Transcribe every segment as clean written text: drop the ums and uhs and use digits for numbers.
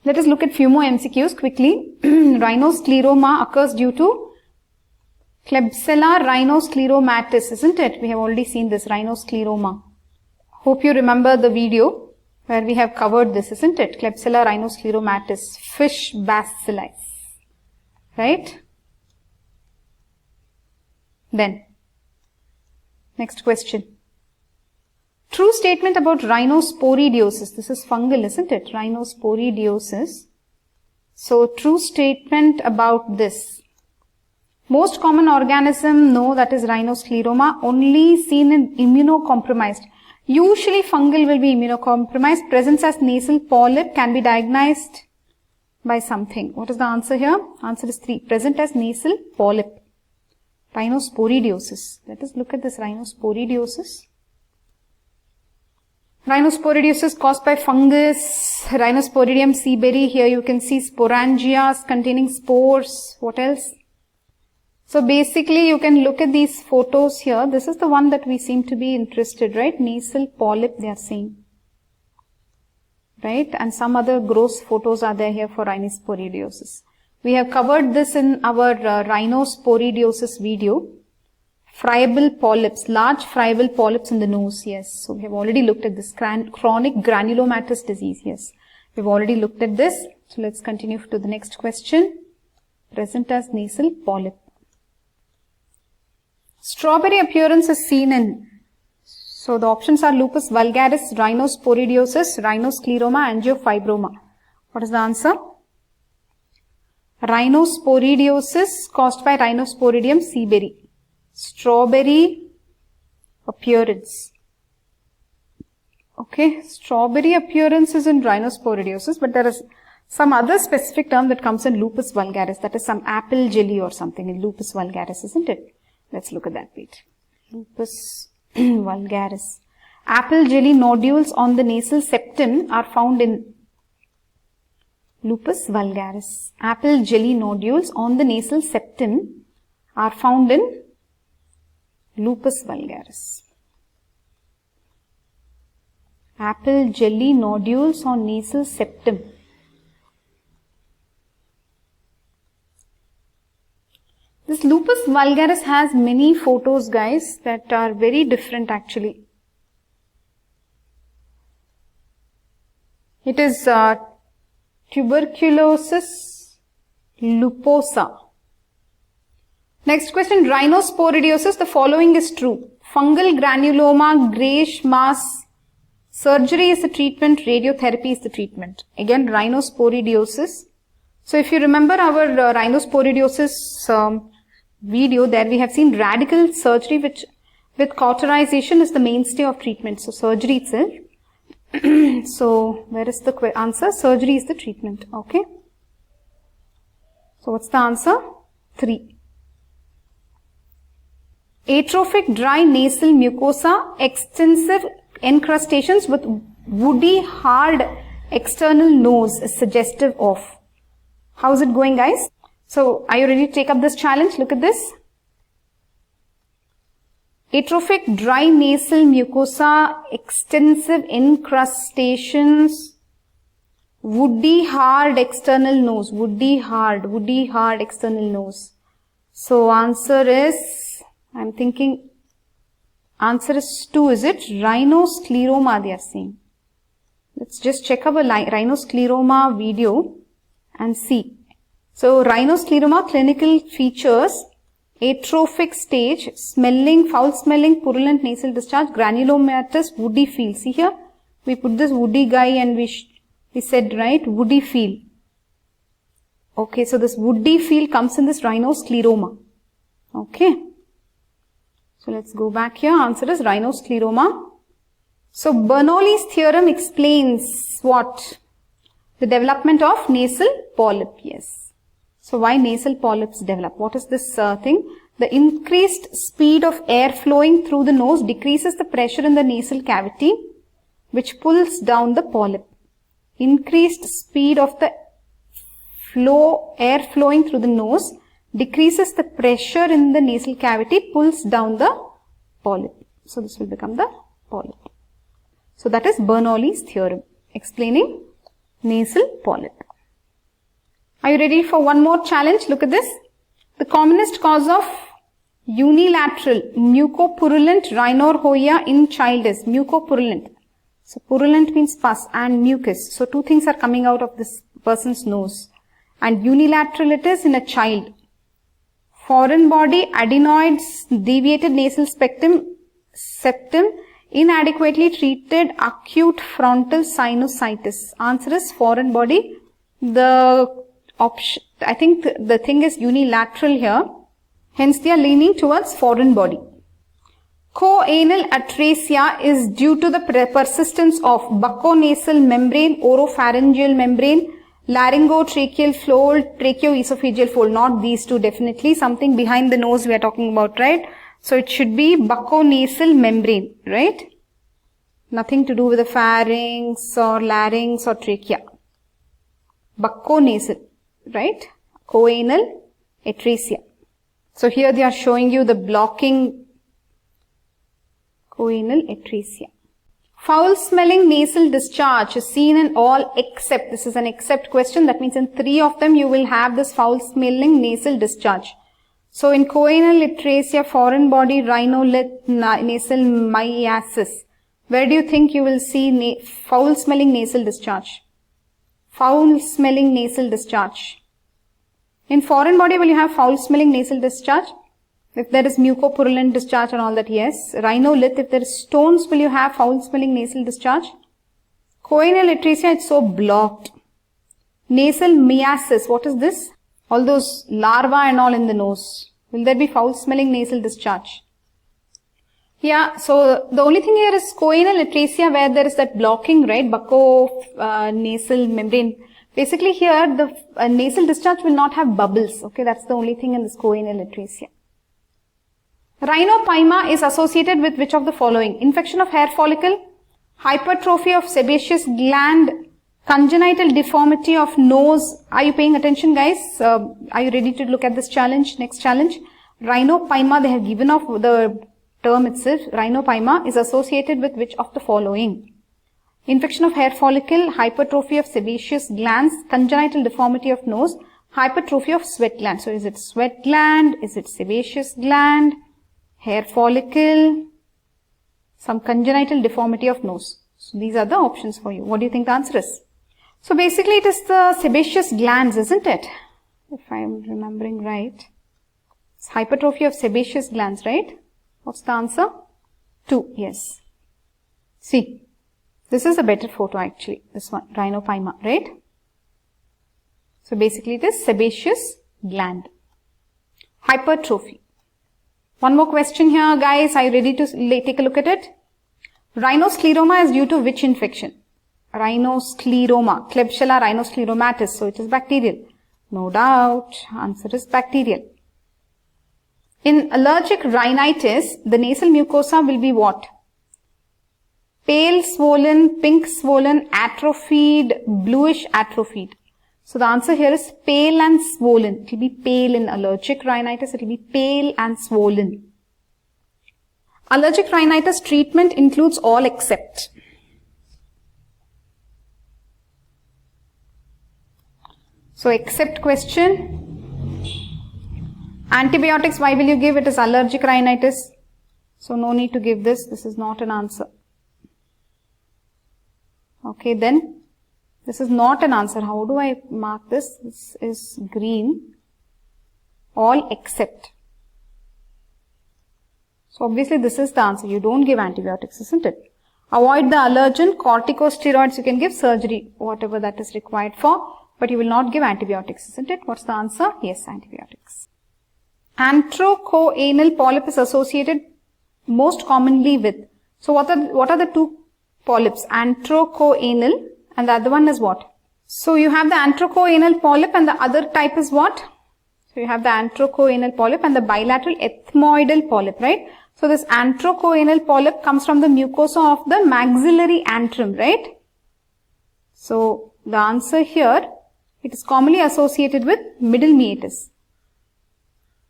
Let us look at few more MCQs quickly. Rhinoscleroma occurs due to Klebsiella rhinoscleromatis, isn't it? We have already seen this, rhinoscleroma. Hope you remember the video where we have covered this, isn't it? Klebsiella rhinoscleromatis, fish bacilli. Right? Then, next question. True statement about rhinosporidiosis. This is fungal, isn't it? Rhinosporidiosis. So, true statement about this. Most common organism, no, that is rhinoscleroma, only seen in immunocompromised. Usually fungal will be immunocompromised. Presence as nasal polyp can be diagnosed by something. What is the answer here? Answer is 3. Present as nasal polyp. Rhinosporidiosis. Let us look at this rhinosporidiosis. Rhinosporidiosis caused by fungus, Rhinosporidium seaberry. Here you can see sporangias containing spores. What else? So basically you can look at these photos here. This is the one that we seem to be interested, right? Nasal polyp they are saying. Right? And some other gross photos are there here for rhinosporidiosis. We have covered this in our rhinosporidiosis video. Friable polyps, large friable polyps in the nose, yes. So we have already looked at this chronic granulomatous disease, yes. We've already looked at this. So let's continue to the next question. Present as nasal polyp. Strawberry appearance is seen in, so the options are lupus vulgaris, rhinosporidiosis, rhinoscleroma, angiofibroma. What is the answer? Rhinosporidiosis caused by Rhinosporidium seaberry. Strawberry appearance. Okay, strawberry appearance is in rhinosporidiosis, but there is some other specific term that comes in lupus vulgaris. That is some apple jelly or something in lupus vulgaris, isn't it? Let's look at that bit. Lupus vulgaris. Apple jelly nodules on the nasal septum are found in lupus vulgaris. Apple jelly nodules on the nasal septum are found in lupus vulgaris. Apple jelly nodules on nasal septum. This lupus vulgaris has many photos, guys, that are very different actually. It is tuberculosis luposa. Next question, rhinosporidiosis. The following is true. Fungal granuloma, grayish mass. Surgery is the treatment. Radiotherapy is the treatment. Again, rhinosporidiosis. So if you remember our rhinosporidiosis video, there we have seen radical surgery, which with cauterization is the mainstay of treatment. So surgery itself. So where is the answer? Surgery is the treatment. Okay. So what's the answer? 3. Atrophic dry nasal mucosa, extensive encrustations with woody hard external nose is suggestive of. How's it going, guys? So are you ready to take up this challenge? Look at this. Atrophic dry nasal mucosa, extensive encrustations, woody hard external nose, woody hard external nose. So answer is, I'm thinking, answer is 2, is it? Rhinoscleroma they are saying. Let's just check our rhinoscleroma video and see. So rhinoscleroma clinical features, atrophic stage, smelling, foul smelling, purulent nasal discharge, granulomatous, woody feel. See here, we put this woody guy and we said, right, woody feel. Okay, so this woody feel comes in this rhinoscleroma. Okay. So let's go back here. Answer is rhinoscleroma. So Bernoulli's theorem explains what? The development of nasal polyp. Yes. So why nasal polyps develop? What is this thing? The increased speed of air flowing through the nose decreases the pressure in the nasal cavity, which pulls down the polyp. Increased speed of the air flowing through the nose decreases the pressure in the nasal cavity, pulls down the polyp. So this will become the polyp. So that is Bernoulli's theorem explaining nasal polyp. Are you ready for one more challenge? Look at this. The commonest cause of unilateral mucopurulent rhinorrhea in child is mucopurulent. So purulent means pus and mucus. So two things are coming out of this person's nose. And unilateral it is in a child. Foreign body, adenoids, deviated nasal septum, inadequately treated acute frontal sinusitis. Answer is foreign body. The option, I think the thing is unilateral here. Hence they are leaning towards foreign body. Choanal atresia is due to the persistence of bucconasal membrane, oropharyngeal membrane, laryngotracheal fold, tracheoesophageal fold. Not these two, definitely. Something behind the nose we are talking about, right? So it should be bucconasal membrane, right? Nothing to do with the pharynx or larynx or trachea. Bucconasal, right? Choanal atresia. So here they are showing you the blocking choanal atresia. Foul smelling nasal discharge is seen in all except, this is an except question, that means in 3 of them you will have this foul smelling nasal discharge. So in choanal atresia, foreign body, rhinolith, nasal myiasis, where do you think you will see foul smelling nasal discharge? Foul smelling nasal discharge. In foreign body, will you have foul smelling nasal discharge? If there is mucopurulent discharge and all that, yes. Rhinolith, if there is stones, will you have foul smelling nasal discharge? Choanal atresia, it's so blocked. Nasal myiasis, what is this? All those larvae and all in the nose. Will there be foul smelling nasal discharge? Yeah, so the only thing here is choanal atresia where there is that blocking, right? Bucco-nasal membrane. Basically here the nasal discharge will not have bubbles. Okay, that's the only thing in this choanal atresia. Rhinopyma is associated with which of the following? Infection of hair follicle, hypertrophy of sebaceous gland, congenital deformity of nose. Are you paying attention, guys? Are you ready to look at this challenge? Next challenge. Rhinopyma, they have given off the term itself. Rhinopyma is associated with which of the following? Infection of hair follicle, hypertrophy of sebaceous glands, congenital deformity of nose, hypertrophy of sweat gland. So is it sweat gland? Is it sebaceous gland? Hair follicle? Some congenital deformity of nose. So these are the options for you. What do you think the answer is? So basically it is the sebaceous glands, isn't it? If I am remembering right. It's hypertrophy of sebaceous glands, right? What's the answer? 2, yes. See. This is a better photo actually, this one, rhinopyma, right? So basically it is sebaceous gland. Hypertrophy. One more question here, guys. Are you ready to take a look at it? Rhinoscleroma is due to which infection? Rhinoscleroma, Klebsiella rhinoscleromatis. So it is bacterial. No doubt. Answer is bacterial. In allergic rhinitis, the nasal mucosa will be what? Pale swollen, pink swollen, atrophied, bluish atrophied. So the answer here is pale and swollen. It will be pale in allergic rhinitis. It will be pale and swollen. Allergic rhinitis treatment includes all except. So except question. Antibiotics, why will you give? It is allergic rhinitis. So no need to give this. This is not an answer. Okay, then this is not an answer. How do I mark this? This is green. All except. So obviously this is the answer. You don't give antibiotics, isn't it? Avoid the allergen, corticosteroids. You can give surgery, whatever that is required for. But you will not give antibiotics, isn't it? What's the answer? Yes, antibiotics. Antrochoanal polyp is associated most commonly with. So what are the two polyps? Antrochoanal, and the other one is what? So you have the antrochoanal polyp and the other type is what? So you have the antrochoanal polyp and the bilateral ethmoidal polyp, right? So this antrochoanal polyp comes from the mucosa of the maxillary antrum, right? So the answer here, it is commonly associated with middle meatus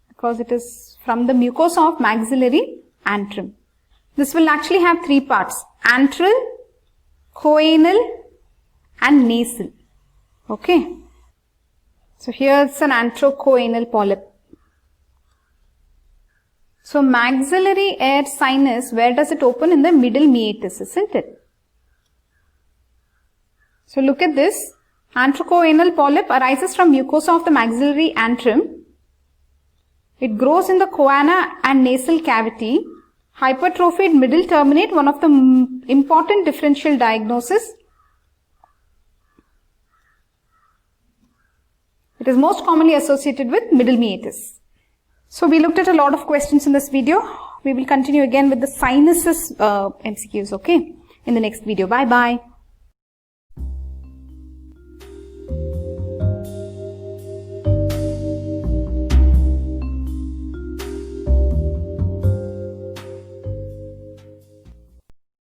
because it is from the mucosa of maxillary antrum. This will actually have 3 parts: antral, choanal and nasal. Okay. So here's an antrochoanal polyp. So maxillary air sinus, where does it open? In the middle meatus, isn't it? So look at this. Antrochoanal polyp arises from mucosa of the maxillary antrum. It grows in the choana and nasal cavity. Hypertrophied middle terminate, one of the important differential diagnosis. It is most commonly associated with middle meatus. So we looked at a lot of questions in this video. We will continue again with the sinuses MCQs, okay, in the next video. Bye bye.